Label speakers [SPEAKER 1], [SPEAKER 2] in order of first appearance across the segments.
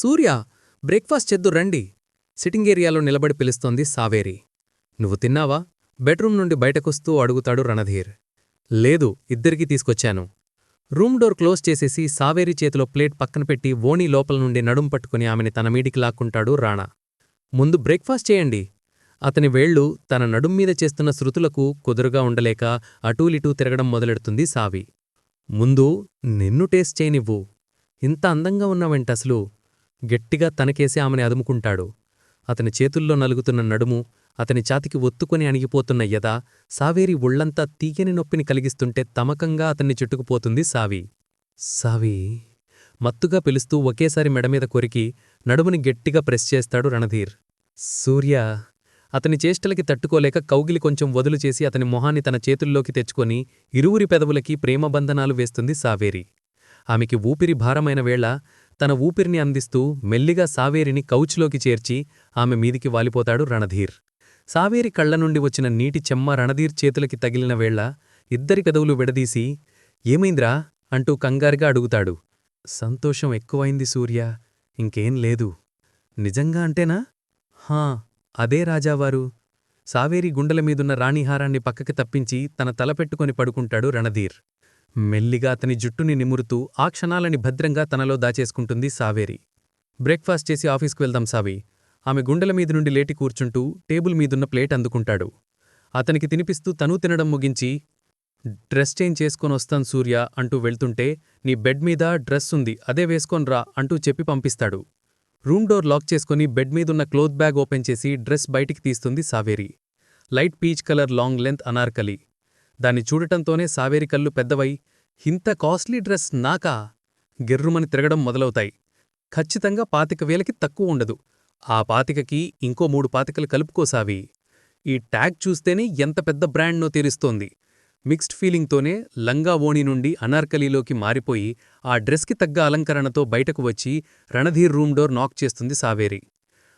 [SPEAKER 1] సూర్య, breakfast చేద్దు రండి. Sitting ఏరియాలో నిలబడి పిలుస్తోంది సావేరి. నువ్వు తిన్నావా? బెడ్రూమ్ నుండి బయటకొస్తూ అడుగుతాడు రణధీర్. లేదు, ఇద్దరికీ తీసుకొచ్చాను. రూమ్ డోర్ క్లోజ్ చేసేసి సావేరి చేతిలో ప్లేట్ పక్కన పెట్టి ఓణీ లోపల నుండి నడుం పట్టుకుని ఆమెని తన మీడికి లాక్కుంటాడు రాణా. ముందు బ్రేక్ఫాస్ట్ చేయండి. అతని వేళ్లు తన నడుమ్మీద చేస్తున్న శృతులకు కుదురుగా ఉండలేక అటూలిటూ తిరగడం మొదలెడుతుంది సావి. ముందు నిన్ను టేస్ట్ చేయనివ్వు. ఇంత అందంగా ఉన్నావెంటసలు. గట్టిగా తనకేసి ఆమెని అదుముకుంటాడు. అతని చేతుల్లో నలుగుతున్న నడుము, అతని ఛాతికి ఒత్తుకొని అణిగిపోతున్న యద, సావేరి ఒళ్లంతా తీయని నొప్పిని కలిగిస్తుంటే తమకంగా అతన్ని చుట్టుకుపోతుంది సావి. సావి మత్తుగా పిలుస్తూ ఒకేసారి మెడమీద కొరికి నడుముని గట్టిగా ప్రెస్ చేస్తాడు రణధీర్. సూర్య అతని చేష్టలకి తట్టుకోలేక కౌగిలి కొంచెం వదులు చేసి అతని మొహాన్ని తన చేతుల్లోకి తెచ్చుకొని ఇరువురి పెదవులకి ప్రేమబంధనాలు వేస్తుంది సావేరి. ఆమెకి ఊపిరి భారమైన వేళ తన ఊపిరిని అందిస్తూ మెల్లిగా సావేరిని కౌచ్లోకి చేర్చి ఆమె మీదికి వాలిపోతాడు రణధీర్. సావేరి కళ్లనుండి వచ్చిన నీటి చెమ్మ రణధీర్ చేతులకి తగిలిన వేళ ఇద్దరి పెదవులు విడదీసి ఏమైంద్రా అంటూ కంగారుగా అడుగుతాడు. సంతోషం ఎక్కువైంది సూర్య, ఇంకేం లేదు. నిజంగా అంటేనా? హా, అదే రాజావారు. సావేరి గుండెల మీదున్న రాణిహారాన్ని పక్కకి తప్పించి తన తలపెట్టుకొని పడుకుంటాడు రణధీర్. మెల్లిగా అతని జుట్టుని నిమురుతూ ఆ క్షణాలని భద్రంగా తనలో దాచేసుకుంటుంది సావేరి. బ్రేక్ఫాస్ట్ చేసి ఆఫీస్కు వెళ్దాం సావి. ఆమె గుండెల మీద నుండి లేటి కూర్చుంటూ టేబుల్ మీదున్న ప్లేట్ అందుకుంటాడు. అతనికి తినిపిస్తూ తనూ తినడం ముగించి డ్రెస్ చేంజ్ చేసుకొనొస్తాను సూర్య అంటూ వెళ్తుంటే నీ బెడ్ మీద డ్రెస్ ఉంది, అదే వేసుకోన్రా అంటూ చెప్పి పంపిస్తాడు. రూమ్ డోర్ లాక్ చేసుకుని బెడ్ మీదున్న క్లోత్ బ్యాగ్ ఓపెన్ చేసి డ్రెస్ బయటికి తీస్తుంది Saveri. Light peach colour long length Anarkali. దాన్ని చూడటంతోనే సావేరి కళ్ళు పెద్దవై ఇంత కాస్ట్లీ డ్రెస్ నాకా? గిర్రుమని తిరగడం మొదలవుతాయి. ఖచ్చితంగా 25,000కి తక్కువ ఉండదు. ఆ 25కి ఇంకో 3 పాతికలు కలుపుకోసావి. ఈ ట్యాగ్ చూస్తేనే ఎంత పెద్ద బ్రాండ్నో తీరుస్తోంది. మిక్స్డ్ ఫీలింగ్తోనే లంగా ఓణి నుండి అనార్కలీలోకి మారిపోయి ఆ డ్రెస్కి తగ్గ అలంకరణతో బయటకు వచ్చి రణధీర్ రూమ్ డోర్ నాక్ చేస్తుంది సావేరి.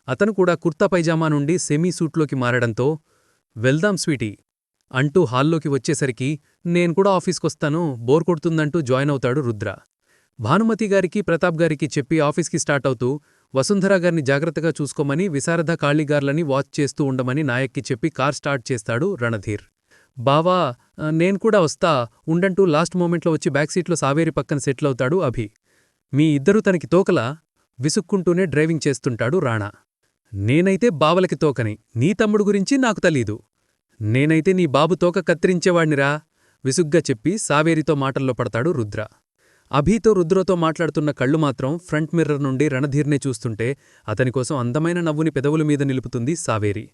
[SPEAKER 1] అతను కూడా కుర్తా పైజామా నుండి సెమీ సూట్లోకి మారడంతో వెళ్దాం స్వీటీ అంటూ హాల్లోకి వచ్చేసరికి నేను కూడా ఆఫీస్కొస్తాను, బోర్ కొడుతుందంటూ జాయిన్ అవుతాడు రుద్ర. భానుమతిగారికి ప్రతాప్గారికి చెప్పి ఆఫీస్కి స్టార్ట్ అవుతూ వసుంధరాగారిని జాగ్రత్తగా చూసుకోమని విశారద కాళీగార్లని వాచ్ చేస్తూ ఉండమని నాయక్కి చెప్పి కార్ స్టార్ట్ చేస్తాడు రణధీర్. బావా నేను కూడా వస్తా ఉండంటూ లాస్ట్ మూమెంట్లో వచ్చి బ్యాక్ సీట్లో సావేరి పక్కన సెటిల్ అవుతాడు అభి. మీ ఇద్దరూ తనకి తోకలా విసుక్కుంటూనే డ్రైవింగ్ చేస్తుంటాడు రాణా. నేనైతే బావలకి తోకని, నీ తమ్ముడు గురించి నాకు తెలీదు. నేనైతే నీ బాబు తోక కత్తిరించేవాణ్ణిరా విసుగ్గా చెప్పి సావేరితో మాటల్లో పడతాడు రుద్ర. అభీతో రుద్రతో మాట్లాడుతున్న కళ్ళు మాత్రం ఫ్రంట్ మిర్రర్ నుండి రణధీర్నే చూస్తుంటే అతనికోసం అందమైన నవ్వుని పెదవుల మీద నిలుపుతుంది సావేరి.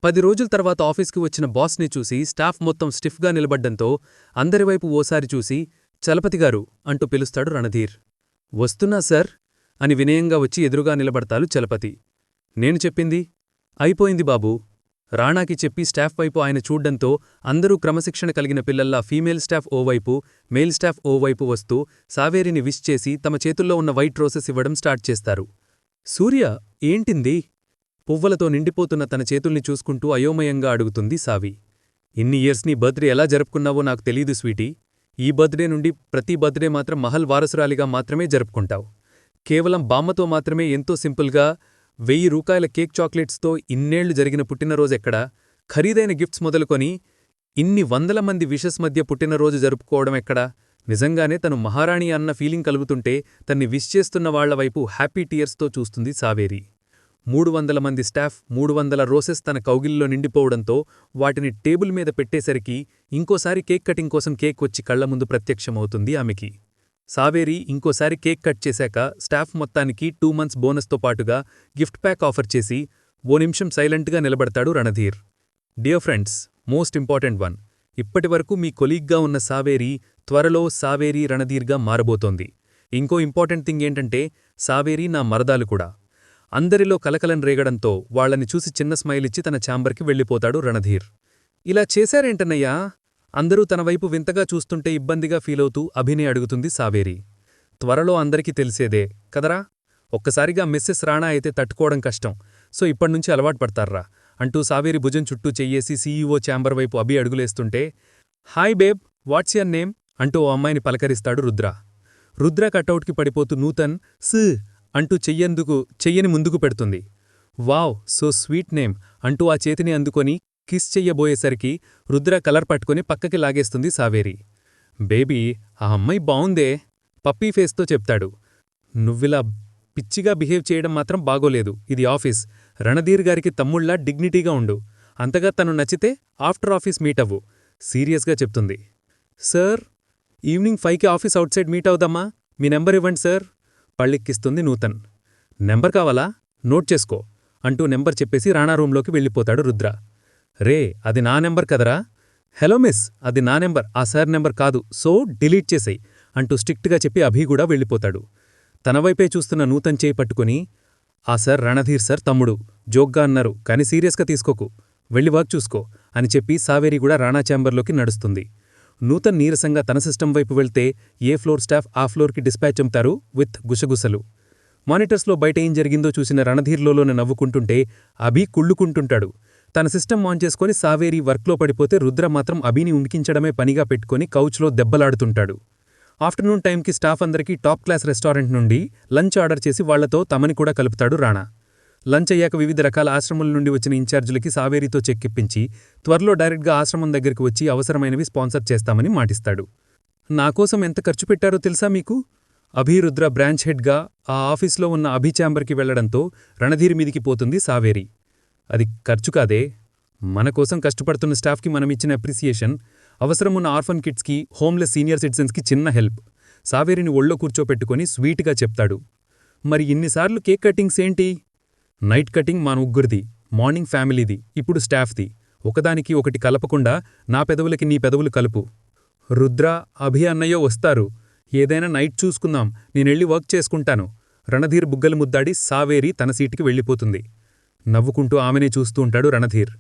[SPEAKER 1] 10 రోజుల తర్వాత ఆఫీస్కి వచ్చిన బాస్ని చూసి స్టాఫ్ మొత్తం స్టిఫ్గా నిలబడ్డంతో అందరివైపు ఓసారి చూసి చలపతిగారు అంటూ పిలుస్తాడు రణధీర్. వస్తున్నా సార్ అని వినయంగా వచ్చి ఎదురుగా నిలబడతాడు చలపతి. నేను చెప్పింది అయిపోయింది బాబూ రాణాకి చెప్పి స్టాఫ్ వైపు ఆయన చూడ్డంతో అందరూ క్రమశిక్షణ కలిగిన పిల్లల్లా ఫీమేల్ స్టాఫ్ ఓవైపు, మేల్ స్టాఫ్ ఓవైపు వస్తూ సావేరిని విష్ చేసి తమ చేతుల్లో ఉన్న వైట్ రోసెస్ ఇవ్వడం స్టార్ట్ చేస్తారు. సూర్య ఏంటింది? పువ్వులతో నిండిపోతున్న తన చేతుల్ని చూసుకుంటూ అయోమయంగా అడుగుతుంది సావి. ఇన్ని ఇయర్స్ నీ బర్త్డే ఎలా జరుపుకున్నావో నాకు తెలీదు స్వీటీ. ఈ బర్త్డే నుండి ప్రతి బర్త్డే మాత్రం మహల్ వారసురాలిగా మాత్రమే జరుపుకుంటావు. కేవలం బామ్మతో మాత్రమే ఎంతో సింపుల్గా 1000 రూపాయల కేక్ చాక్లెట్స్తో ఇన్నేళ్లు జరిగిన పుట్టినరోజెక్కడా? ఖరీదైన గిఫ్ట్స్ మొదలుకొని ఇన్ని 100 మంది విషెస్ మధ్య పుట్టినరోజు జరుపుకోవడం ఎక్కడా? నిజంగానే తను మహారాణి అన్న ఫీలింగ్ కలుగుతుంటే తన్ని విష్ చేస్తున్న వాళ్లవైపు హ్యాపీ టీయర్స్తో చూస్తుంది సావేరి. 300 మంది స్టాఫ్, 300 రోసెస్ తన కౌగిలిలో నిండిపోవడంతో వాటిని టేబుల్ మీద పెట్టేసరికి ఇంకోసారి కేక్ కటింగ్ కోసం కేక్ వచ్చి కళ్ల ముందు ప్రత్యక్షమవుతుంది ఆమెకి. సావేరి ఇంకోసారి కేక్ కట్ చేశాక స్టాఫ్ మొత్తానికి 2 మంత్స్ బోనస్తో పాటుగా గిఫ్ట్ ప్యాక్ ఆఫర్ చేసి ఓ నిమిషం సైలెంట్గా నిలబడతాడు Ranadheer. Dear friends, most important one. ఇప్పటివరకు మీ కొలీగ్గా ఉన్న సావేరి త్వరలో సావేరి రణధీర్గా మారబోతోంది. ఇంకో ఇంపార్టెంట్ థింగ్ ఏంటంటే సావేరి నా మరదాలు కూడా. అందరిలో కలకలం రేగడంతో వాళ్లని చూసి చిన్న స్మైలిచ్చి తన ఛాంబర్కి వెళ్ళిపోతాడు రణధీర్. ఇలా చేశారేంటన్నయ్యా? అందరూ తనవైపు వింతగా చూస్తుంటే ఇబ్బందిగా ఫీలవుతూ అభినే అడుగుతుంది సావేరి. త్వరలో అందరికీ తెలిసేదే కదరా. ఒక్కసారిగా మిస్సెస్ రాణా అయితే తట్టుకోవడం కష్టం. సో ఇప్పటినుంచి అలవాటు పడతారా అంటూ సావేరి భుజం చుట్టూ చెయ్యేసి సీఈఓ ఛాంబర్ వైపు అభి అడుగులేస్తుంటే hi babe, what's your name అంటూ ఓ అమ్మాయిని పలకరిస్తాడు రుద్ర. రుద్ర కటౌట్కి పడిపోతూ నూతన్ స్
[SPEAKER 2] అంటూ చెయ్యని ముందుకు పెడుతుంది. వావ్, సో స్వీట్ నేమ్ అంటూ ఆ చేతిని అందుకొని కిస్ చెయ్యబోయేసరికి రుద్ర కలర్ పట్టుకుని పక్కకి లాగేస్తుంది సావేరి. బేబీ, ఆ అమ్మాయి బావుందే పప్పీ ఫేస్తో చెప్తాడు. నువ్విలా పిచ్చిగా బిహేవ్ చేయడం మాత్రం బాగోలేదు. ఇది ఆఫీస్. రణధీర్ గారికి తమ్ముళ్లా డిగ్నిటీగా ఉండు. అంతగా తను నచ్చితే ఆఫ్టర్ ఆఫీస్ మీటవ్వు సీరియస్గా చెప్తుంది. సార్, ఈవినింగ్ 5కి ఆఫీస్ అవుట్సైడ్ మీట్ అవుదామా? మీ నెంబర్ ఇవ్వండి సార్ పళ్ళెక్కిస్తుంది నూతన్. నెంబర్ కావాలా? నోట్ చేసుకో అంటూ నెంబర్ చెప్పేసి రాణా రూంలోకి వెళ్ళిపోతాడు రుద్ర. రే, అది నా నెంబర్ కదరా? హలో మిస్, అది నా నెంబర్, ఆ సార్ నెంబర్ కాదు, సో డిలీట్ చేసేయ్ అంటూ స్ట్రిక్ట్గా చెప్పి అభి కూడా వెళ్ళిపోతాడు. తనవైపే చూస్తున్న నూతన్ చేయి పట్టుకుని, ఆ సార్ రణధీర్ సార్ తమ్ముడు, జోక్గా అన్నారు కాని సీరియస్గా తీసుకోకు, వెళ్ళి వర్క్ చూసుకో అని చెప్పి సావేరి కూడా రాణా ఛాంబర్లోకి నడుస్తుంది. నూతన్ నీరసంగా తన సిస్టమ్ వైపు వెళ్తే ఏ ఫ్లోర్ స్టాఫ్ ఆ ఫ్లోర్కి డిస్పాచ్ అమ్తారు విత్ గుసగుసలు. మానిటర్స్లో బయట ఏం జరిగిందో చూసిన రణధీర్లోనే నవ్వుకుంటుంటే అభి కుళ్ళుకుంటుంటాడు. తన సిస్టమ్ ఆన్ చేసుకుని సావేరి వర్క్లో పడిపోతే రుద్ర మాత్రం అభిని ఉనికించడమే పనిగా పెట్టుకుని కౌచ్లో దెబ్బలాడుతుంటాడు. ఆఫ్టర్నూన్ టైంకి స్టాఫ్ అందరికీ టాప్ క్లాస్ రెస్టారెంట్ నుండి లంచ్ ఆర్డర్ చేసి వాళ్లతో తమని కూడా కలుపుతాడు రాణా. లంచ్ అయ్యాక వివిధ రకాల ఆశ్రమాల నుండి వచ్చిన ఇన్ఛార్జీలకి సావేరితో చెక్కిప్పించి త్వరలో డైరెక్ట్గా ఆశ్రమం దగ్గరికి వచ్చి అవసరమైనవి స్పాన్సర్ చేస్తామని మాటిస్తాడు. నాకోసం ఎంత ఖర్చు పెట్టారో తెలుసా మీకు? అభిరుద్ర బ్రాంచ్ హెడ్గా ఆ ఆఫీస్లో ఉన్న అభి ఛాంబర్కి వెళ్లడంతో రణధీర్ మీదికి పోతుంది సావేరి. అది ఖర్చు కాదే, మనకోసం కష్టపడుతున్న స్టాఫ్కి మనమిచ్చిన అప్రిసియేషన్, అవసరమున్న ఆర్ఫన్ కిడ్స్కి, హోమ్లెస్ సీనియర్ సిటిజన్స్కి చిన్న హెల్ప్. సావేరిని ఒళ్ళో కూర్చోపెట్టుకుని స్వీట్గా చెప్తాడు. మరి ఇన్నిసార్లు కేక్ కటింగ్స్ ఏంటి? నైట్ కటింగ్ మా ముగ్గురిది, మార్నింగ్ ఫ్యామిలీది, ఇప్పుడు స్టాఫ్ది. ఒకదానికి ఒకటి కలపకుండా నా పెదవులకి నీ పెదవులు కలుపు. రుద్ర, అభి అన్నయ్యో వస్తారు. ఏదైనా నైట్ చూసుకుందాం, నేనెళ్ళి వర్క్ చేసుకుంటాను. రణధీర్ బుగ్గలు ముద్దాడి సావేరి తన సీటుకి వెళ్ళిపోతుంది. నవ్వుకుంటూ ఆమెనే చూస్తూ ఉంటాడు రణధీర్.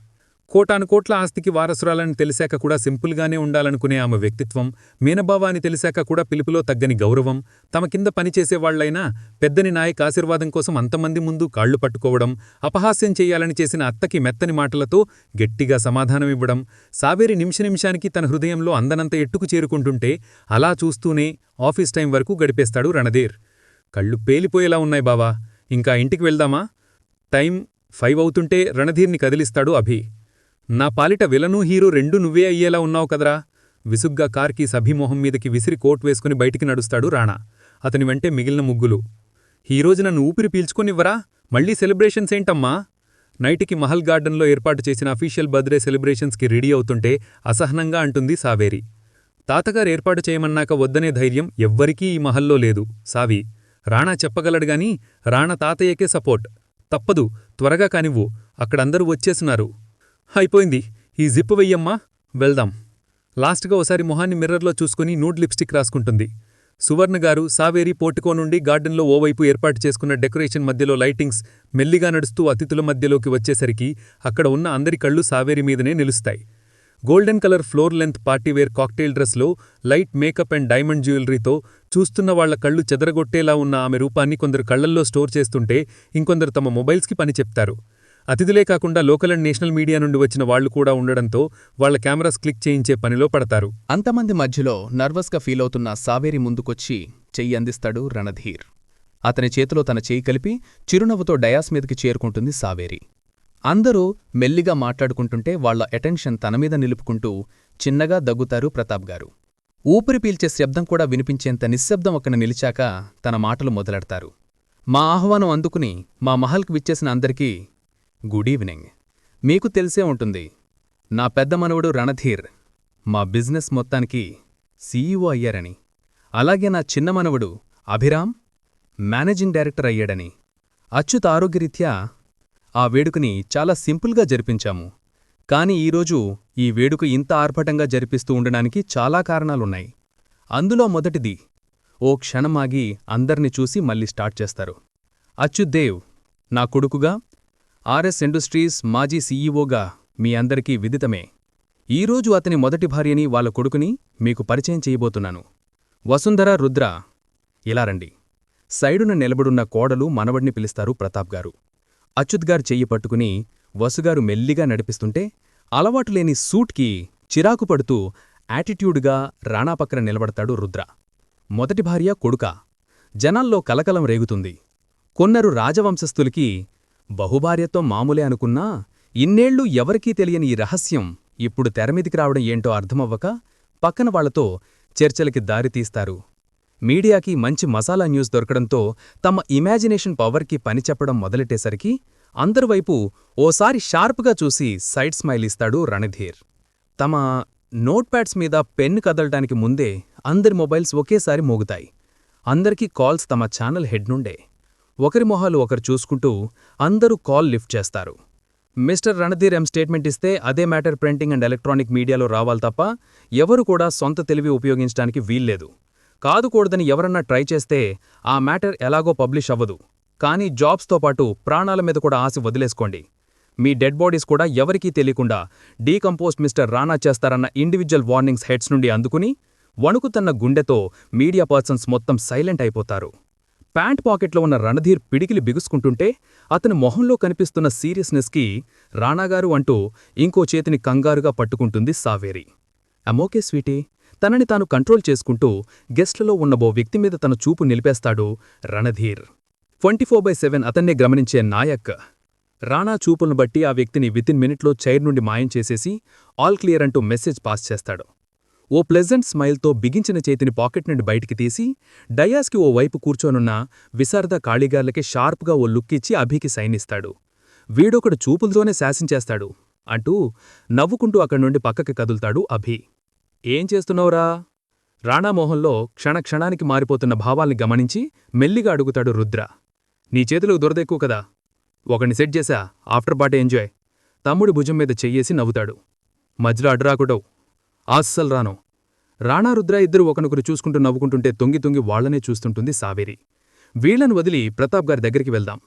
[SPEAKER 2] కోటానుకోట్ల ఆస్తికి వారసురాలని తెలిసాక కూడా సింపుల్గానే ఉండాలనుకునే ఆమె వ్యక్తిత్వం, మీనబావ అని తెలిసాక కూడా పిలుపులో తగ్గని గౌరవం, తమ కింద పనిచేసేవాళ్లైనా పెద్దని నాయక్ ఆశీర్వాదం కోసం అంతమంది ముందు కాళ్లు పట్టుకోవడం, అపహాస్యం చెయ్యాలని చేసిన అత్తకి మెత్తని మాటలతో గట్టిగా సమాధానమివ్వడం, సావేరి నిమిషానికి తన హృదయంలో అందనంత ఎట్టుకు చేరుకుంటుంటే అలా చూస్తూనే ఆఫీస్ టైం వరకు గడిపేస్తాడు రణధీర్. కళ్ళు పేలిపోయేలా ఉన్నాయి బావా, ఇంకా ఇంటికి వెళ్దామా? టైం 5 అవుతుంటే రణధీర్ని కదిలిస్తాడు అభి. నా పాలిట విలను హీరో రెండూ నువ్వే అయ్యేలా ఉన్నావు కదరా? విసుగ్గా కార్కి అభిమోహం మీదకి విసిరి కోట్ వేసుకుని బయటికి నడుస్తాడు రాణా. అతని వెంటే మిగిలిన ముగ్గులు. ఈరోజు నన్ను ఊపిరి పీల్చుకొనివ్వరా? మళ్లీ సెలబ్రేషన్స్ ఏంటమ్మా? నైట్కి మహల్ గార్డెన్లో ఏర్పాటు చేసిన అఫీషియల్ బర్త్డే సెలబ్రేషన్స్కి రెడీ అవుతుంటే అసహనంగా అంటుంది సావేరి. తాతగారు ఏర్పాటు చేయమన్నాక వద్దనే ధైర్యం ఎవ్వరికీ ఈ మహల్లో లేదు సావి. రాణా చెప్పగలడుగాని రాణా తాతయ్యకే సపోర్ట్. తప్పదు, త్వరగా కానివ్వు, అక్కడందరూ వచ్చేస్తున్నారు. అయిపోయింది, ఈ జిప్పు వెయ్యమ్మా, వెళ్దాం. లాస్ట్గా ఓసారి మొహాన్ని మిర్రర్లో చూసుకుని నూడ్ లిప్స్టిక్ రాసుకుంటుంది. సువర్ణగారు, సావేరి పోర్టికో నుండి గార్డెన్లో ఓవైపు ఏర్పాటు చేసుకున్న డెకరేషన్ మధ్యలో లైటింగ్స్ మెల్లిగా నడుస్తూ అతిథుల మధ్యలోకి వచ్చేసరికి అక్కడ ఉన్న అందరి కళ్ళు సావేరి మీదనే నిలుస్తాయి. Golden colour floor length partywear cocktail డ్రెస్లో లైట్ మేకప్ అండ్ డైమండ్ జ్యువెలరీతో చూస్తున్న వాళ్ల కళ్ళు చెదరగొట్టేలా ఉన్న ఆమె రూపాన్ని కొందరు కళ్లల్లో స్టోర్ చేస్తుంటే ఇంకొందరు తమ మొబైల్స్కి పని చెప్తారు. అతిథులే కాకుండా లోకల్ అండ్ నేషనల్ మీడియా నుండి వచ్చిన వాళ్లు కూడా ఉండడంతో వాళ్ల కెమెరాస్ క్లిక్ చేయించే పనిలో పడతారు.
[SPEAKER 3] అంతమంది మధ్యలో నర్వస్గా ఫీలవుతున్న సావేరి ముందుకొచ్చి చెయ్యి అందిస్తాడు రణధీర్. అతని చేతిలో తన చేయి కలిపి చిరునవ్వుతో డయాస్ మీదకి చేరుకుంటుంది సావేరి. అందరూ మెల్లిగా మాట్లాడుకుంటుంటే వాళ్ల అటెన్షన్ తనమీద నిలుపుకుంటూ చిన్నగా దగ్గుతారు ప్రతాప్ గారు. ఊపిరి పీల్చే శబ్దం కూడా వినిపించేంత నిశ్శబ్దం ఒకన నిలిచాక తన మాటలు మొదలెడతారు. మా ఆహ్వానం అందుకుని మా మహల్కి విచ్చేసిన అందరికీ గుడ్ ఈవినింగ్. మీకు తెలిసే ఉంటుంది, నా పెద్ద మనవడు రణధీర్ మా బిజినెస్ మొత్తానికి సీఈఓ అయ్యారని, అలాగే నా చిన్న మనవడు అభిరామ్ మేనేజింగ్ డైరెక్టర్ అయ్యాడని. అచ్యుత్ ఆరోగ్యరీత్యా ఆ వేడుకని చాలా సింపుల్గా జరిపించాము. కాని ఈరోజు ఈ వేడుక ఇంత ఆర్భటంగా జరిపిస్తూ ఉండడానికి చాలా కారణాలున్నాయి. అందులో మొదటిది, ఓ క్షణమాగి అందర్ని చూసి మళ్ళీ స్టార్ట్ చేస్తారు. అచ్యుత్ దేవ్ నా కొడుకుగా, ఆర్ఎస్ ఇండస్ట్రీస్ మాజీ సీఈఓగా మీ అందరికీ విదితమే. ఈరోజు అతని మొదటి భార్యని వాళ్ళ కొడుకుని మీకు పరిచయం చేయబోతున్నాను. వసుంధర రుద్ర. ఇలా రండి. సైడున నిలబడున్న కోడలు మనవడిని పిలుస్తారు ప్రతాప్ గారు. అచ్యుత్గారు చెయ్యి పట్టుకుని వసుగారు మెల్లిగా నడిపిస్తుంటే అలవాటులేని సూట్కి చిరాకు పడుతూ యాటిట్యూడ్గా రాణా పక్కన నిలబడతాడు రుద్ర. మొదటి భార్య కొడుకా. జనాల్లో కలకలం రేగుతుంది. కొన్నరు రాజవంశస్థులకి బహుభార్యతో మామూలే అనుకున్నా ఇన్నేళ్లు ఎవరికీ తెలియని ఈ రహస్యం ఇప్పుడు తెరమీదికి రావడం ఏంటో అర్థమవ్వక పక్కన వాళ్లతో చర్చలకి దారితీస్తారు. మీడియాకి మంచి మసాలా న్యూస్ దొరకడంతో తమ ఇమాజినేషన్ పవర్కి పని చెప్పడం మొదలెట్టేసరికి అందరివైపు ఓసారి షార్ప్గా చూసి సైడ్ స్మైల్ ఇస్తాడు రణధీర్. తమ నోట్ప్యాడ్స్ మీద పెన్ను కదలటానికి ముందే అందరి మొబైల్స్ ఒకేసారి మోగుతాయి. అందరికీ కాల్స్ తమ ఛానల్ హెడ్ నుండే. ఒకరి మొహాలు ఒకరు చూసుకుంటూ అందరూ కాల్ లిఫ్ట్ చేస్తారు. మిస్టర్ రణధీర్ స్టేట్మెంట్ ఇస్తే అదే మ్యాటర్ ప్రింటింగ్ అండ్ ఎలక్ట్రానిక్ మీడియాలో రావాలి తప్ప ఎవరు కూడా సొంత తెలివి ఉపయోగించడానికి వీల్లేదు. కాదుకూడదని ఎవరన్నా ట్రై చేస్తే ఆ మ్యాటర్ ఎలాగో పబ్లిష్ అవ్వదు. కానీ జాబ్స్తో పాటు ప్రాణాల మీద కూడా ఆశ వదిలేసుకోండి. మీ డెడ్ బాడీస్ కూడా ఎవరికీ తెలియకుండా డీకంపోస్ట్ మిస్టర్ రాణా చేస్తారన్న ఇండివిజువల్ వార్నింగ్స్ హెడ్స్ నుండి అందుకుని వణుకుతన్న గుండెతో మీడియా పర్సన్స్ మొత్తం సైలెంట్ అయిపోతారు. ప్యాంట్ పాకెట్లో ఉన్న రణధీర్ పిడికిలి బిగుసుకుంటుంటే అతని మొహంలో కనిపిస్తున్న సీరియస్నెస్కి రాణాగారు అంటూ ఇంకో చేతిని కంగారుగా పట్టుకుంటుంది సావేరి. అమోకే స్వీటీ, తనని తాను కంట్రోల్ చేసుకుంటూ గెస్ట్లలో ఉన్నబో వ్యక్తి మీద తన చూపు నిలిపేస్తాడు రణధీర్. 24/7 అతన్నే గమనించే నాయక్ రాణా చూపులను బట్టి ఆ వ్యక్తిని వితిన్ మినిట్లో చైర్ నుండి మాయం చేసేసి ఆల్ క్లియర్ అంటూ మెసేజ్ పాస్ చేస్తాడు. ఓ ప్లెజెంట్ స్మైల్తో బిగించిన చేతిని పాకెట్ నుండి బయటికి తీసి డయాస్కి ఓ వైపు కూర్చోనున్న విశారద కాళీగార్లకి షార్ప్గా ఓ లుక్కిచ్చి అభికి సైనిస్తాడు. వీడొకడు చూపులతోనే శాసించేస్తాడు అంటూ నవ్వుకుంటూ అక్కడి నుండి పక్కకి కదులుతాడు అభి. ఏం చేస్తున్నావురా? రాణామోహంలో క్షణక్షణానికి మారిపోతున్న భావాల్ని గమనించి మెల్లిగా అడుగుతాడు రుద్ర. నీ చేతులకు దురదెక్కువ కదా, ఒకణ్ణి సెట్ చేశా, ఆఫ్టర్ పార్టీ ఎంజాయ్. తమ్ముడి భుజం మీద చెయ్యేసి నవ్వుతాడు. మధ్యలో అడ్డురాకుడవు. అస్సలు రాను. రాణా రుద్ర ఇద్దరు ఒకనొకరు చూసుకుంటూ నవ్వుకుంటుంటే తొంగి తొంగి వాళ్లనే చూస్తుంటుంది సావేరి. వీళ్లను వదిలి ప్రతాప్ గారి దగ్గరికి వెళ్దాం.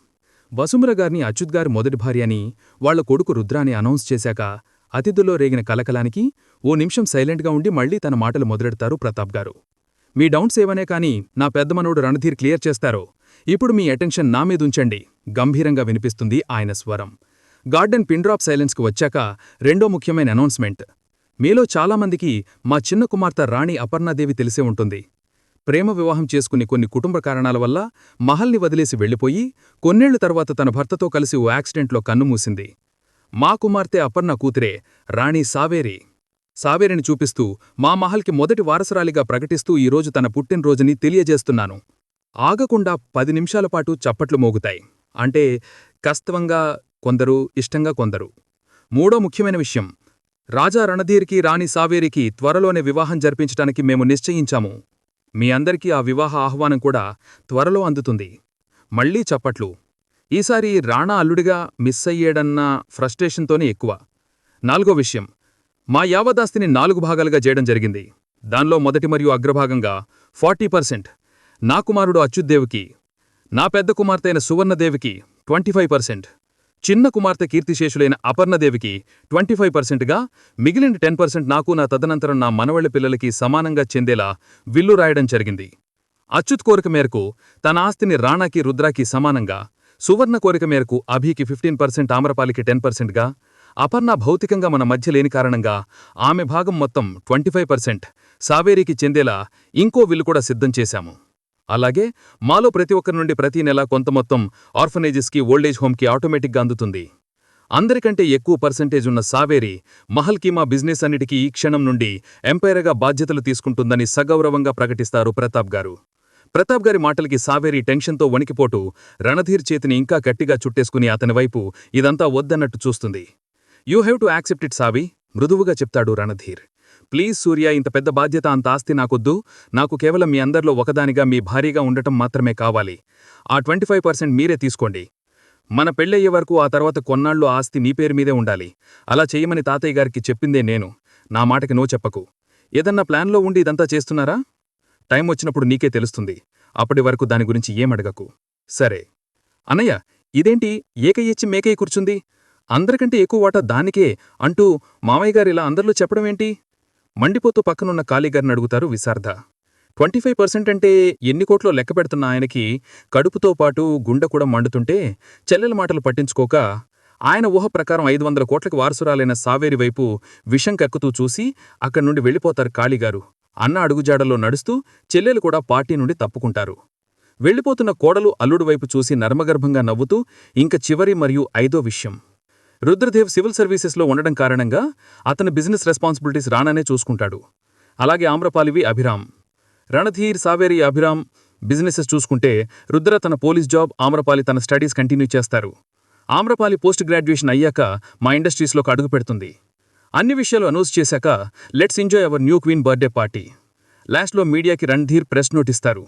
[SPEAKER 3] వసుమర గారిని అచ్యుత్ గారి మొదటి భార్య అని వాళ్ల కొడుకు రుద్రాని అనౌన్స్ చేశాక అతిథుల్లో రేగిన కలకలానికి ఓ నిమిషం సైలెంట్గా ఉండి మళ్లీ తన మాటలు మొదలెడతారు ప్రతాప్ గారు. మీ డౌట్స్ ఏవనే కానీ నా పెద్దమనోడు రణధీర్ క్లియర్ చేస్తారో. ఇప్పుడు మీ అటెన్షన్ నా మీదుంచండి గంభీరంగా వినిపిస్తుంది ఆయన స్వరం. గార్డెన్ పిన్డ్రాప్ సైలెన్స్కు వచ్చాక రెండో ముఖ్యమైన అనౌన్స్మెంట్. మీలో చాలామందికి మా చిన్న కుమార్తె రాణి అపర్ణాదేవి తెలిసే ఉంటుంది. ప్రేమ వివాహం చేసుకుని కొన్ని కుటుంబ కారణాల వల్ల మహల్ని వదిలేసి వెళ్లిపోయి కొన్నేళ్ల తర్వాత తన భర్తతో కలిసి ఓ యాక్సిడెంట్లో కన్నుమూసింది. మా కుమార్తె అపర్ణ కూతురే రాణి సావేరి. సావేరిని చూపిస్తూ మా మహల్కి మొదటి వారసురాలిగా ప్రకటిస్తూ ఈరోజు తన పుట్టినరోజుని తెలియజేస్తున్నాను. ఆగకుండా 10 నిమిషాల పాటు చప్పట్లు మోగుతాయి. అంటే కస్తవంగా కొందరు, ఇష్టంగా కొందరు. మూడో ముఖ్యమైన విషయం, రాజా రణధీర్కి రాణి సావేరికి త్వరలోనే వివాహం జరిపించటానికి మేము నిశ్చయించాము. మీ అందరికీ ఆ వివాహ ఆహ్వానం కూడా త్వరలో అందుతుంది. మళ్లీ చప్పట్లు. ఈసారి రాణా అల్లుడిగా మిస్ అయ్యేడన్న ఫ్రస్ట్రేషన్తోనే ఎక్కువ. నాలుగో విషయం, మా యావదాస్తిని 4 భాగాలుగా చేయడం జరిగింది. దానిలో మొదటి మరియు అగ్రభాగంగా 40% నా కుమారుడు అచ్యుత్, నా పెద్ద కుమార్తె అయిన సువర్ణదేవికి 25%, చిన్న కుమార్తె కీర్తిశేషులైన అపర్ణదేవికి 25%గా మిగిలిన 10% నాకు నా తదనంతరం నా మనవళ్ల పిల్లలకి సమానంగా చెందేలా విల్లు రాయడం జరిగింది. అచ్యుత్ కోరిక మేరకు తన ఆస్తిని రాణాకి రుద్రాకి సమానంగా, సువర్ణ కోరిక మేరకు అభికి 15%, ఆమ్రపాలికి 10%గా, అపర్ణ భౌతికంగా మన మధ్య లేని కారణంగా ఆమె భాగం మొత్తం 25% సావేరికి చెందేలా ఇంకో విల్లు కూడా సిద్ధం చేశాము. అలాగే మాలో ప్రతి ఒక్కరి నుండి ప్రతి నెల కొంత మొత్తం ఆర్ఫనేజెస్కి, ఓల్డేజ్ హోమ్కి ఆటోమేటిక్గా అందుతుంది. అందరికంటే ఎక్కువ పర్సెంటేజ్ ఉన్న సావేరి మహల్కి, మా బిజినెస్ అన్నిటికీ ఈ క్షణం నుండి ఎంపైర్గా బాధ్యతలు తీసుకుంటుందని సగౌరవంగా ప్రకటిస్తారు ప్రతాప్ గారు. ప్రతాప్ గారి మాటలకి సావేరి టెన్షన్తో వణికిపోతూ రణధీర్ చేతిని ఇంకా గట్టిగా చుట్టేసుకుని అతని వైపు ఇదంతా వద్దన్నట్టు చూస్తుంది. You have to accept it Savi, మృదువుగా చెప్తాడు రణధీర్. ప్లీజ్ సూర్య, ఇంత పెద్ద బాధ్యత, అంత ఆస్తి నాకొద్దు. నాకు కేవలం మీ అందరిలో ఒకదానిగా, మీ భార్యగా ఉండటం మాత్రమే కావాలి. ఆ 25% మీరే తీసుకోండి. మన పెళ్ళయ్యే వరకు, ఆ తర్వాత కొన్నాళ్ళు ఆస్తి నీ పేరు మీదే ఉండాలి. అలా చెయ్యమని తాతయ్య గారికి చెప్పిందే నేను. నా మాటకి నో చెప్పకు. ఏదన్నా ప్లాన్లో ఉండి ఇదంతా చేస్తున్నారా? టైం వచ్చినప్పుడు నీకే తెలుస్తుంది. అప్పటి వరకు దాని గురించి ఏమడగకు. సరే. అన్నయ్య, ఇదేంటి ఏకయ్యచ్చి మేకయ్య కూర్చుంది? అందరికంటే ఎక్కువ వాటా దానికే అంటూ మామయ్య గారు ఇలా అందరిలో చెప్పడమేంటి? మండిపోతూ పక్కనున్న కాళీగారిని అడుగుతారు విశారద. 25% అంటే ఎన్ని కోట్లో లెక్క పెడుతున్న ఆయనకి కడుపుతో పాటు గుండె కూడా మండుతుంటే చెల్లెల మాటలు పట్టించుకోక ఆయన ఊహ ప్రకారం 500 కోట్లకు వారసురాలైన సావేరి వైపు విషం కక్కుతూ చూసి అక్కడి నుండి వెళ్ళిపోతారు కాళీగారు. అన్న అడుగుజాడల్లో నడుస్తూ చెల్లెలు కూడా పార్టీ నుండి తప్పుకుంటారు.
[SPEAKER 2] వెళ్ళిపోతున్న కోడలు అల్లుడు వైపు చూసి నర్మగర్భంగా నవ్వుతూ ఇంక చివరి మరియు 5వ విషయం. రుద్రదేవ్ సివిల్ సర్వీసెస్లో ఉండడం కారణంగా అతని బిజినెస్ రెస్పాన్సిబిలిటీస్ రానానే చూసుకుంటాడు. అలాగే ఆమ్రపాలివి అభిరామ్. రణధీర్, సావేరి, అభిరామ్ బిజినెసెస్ చూసుకుంటే రుద్ర తన పోలీస్ జాబ్, ఆమ్రపాలి తన స్టడీస్ కంటిన్యూ చేస్తారు. ఆమ్రపాలి పోస్ట్ గ్రాడ్యుయేషన్ అయ్యాక మా ఇండస్ట్రీస్లోకి అడుగు పెడుతుంది. అన్ని విషయాలు అనౌన్స్ చేశాక let's enjoy our new queen birthday party. లాస్ట్లో మీడియాకి రణధీర్ ప్రెస్ నోట్ ఇస్తారు.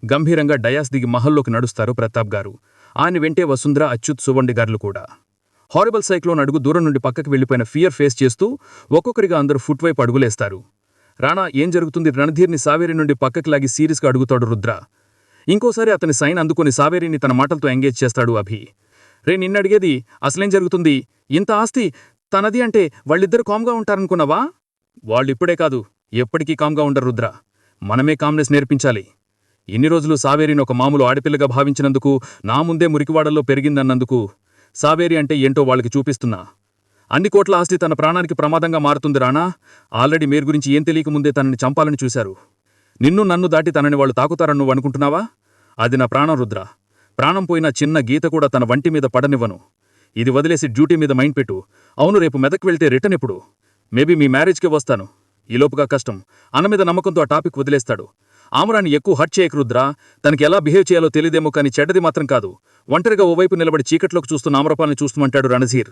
[SPEAKER 2] గంభీరంగా డయాస్ దిగి మహల్లోకి నడుస్తారు ప్రతాప్ గారు. ఆయన వెంటే వసుంధర, అచ్యుత్, సువండి గారులు కూడా. హారిబుల్ సైక్లోన్ అడుగు దూరం నుండి పక్కకి వెళ్లిపోయిన ఫియర్ ఫేస్ చేస్తూ ఒక్కొక్కరిగా అందరూ ఫుట్ వైపు అడుగులేస్తారు. రాణా ఏం జరుగుతుంది? రణధీర్ని సావేరి నుండి పక్కకి లాగి సీరియస్గా అడుగుతాడు రుద్ర. ఇంకోసారి అతని సైన్ అందుకుని సావేరిని తన మాటలతో ఎంగేజ్ చేస్తాడు అభి. రే నిన్నడిగేది అసలేం జరుగుతుంది? ఇంత ఆస్తి తనది అంటే వాళ్ళిద్దరు కామ్గా ఉంటారనుకున్నావా? వాళ్ళిప్పుడే కాదు, ఎప్పటికీ కామ్గా ఉండరు రుద్ర. మనమే కామ్నెస్ నేర్పించాలి. ఇన్ని రోజులు సావేరిని ఒక మామూలు ఆడపిల్లగా భావించినందుకు, నా ముందే మురికివాడల్లో పెరిగిందన్నందుకు సావేరి అంటే ఏంటో వాళ్ళకి చూపిస్తున్నా. అన్ని కోట్ల ఆస్తి తన ప్రాణానికి ప్రమాదంగా మారుతుంది రాణా. ఆల్రెడీ మేరు గురించి ఏం తెలియకముందే తనని చంపాలని చూశారు. నిన్ను నన్ను దాటి తనని వాళ్ళు తాకుతారని నువ్వు అనుకుంటున్నావా? అది నా ప్రాణం రుద్ర. ప్రాణం పోయిన చిన్న గీత కూడా తన వంటి మీద పడనివ్వను. ఇది వదిలేసి డ్యూటీ మీద మైండ్ పెట్టు. అవును, రేపు మెదక్ వెళ్తే రిటర్న్ ఎప్పుడు? మేబీ మీ మ్యారేజ్కే వస్తాను. ఈలోపుగా కష్టం. అన్న మీద నమ్మకంతో ఆ టాపిక్ వదిలేస్తాడు. ఆమ్రాన్ని ఎక్కువ హర్ట్ చేయకు రుద్ర. తనకి ఎలా బిహేవ్ చేయాలో తెలియదేమో కానీ చెడ్డది మాత్రం కాదు. ఒంటరిగా ఓవైపు నిలబడి చీకట్లోకి చూస్తున్న ఆమ్రపాల్ని చూస్తూమంటాడు రణధీర్.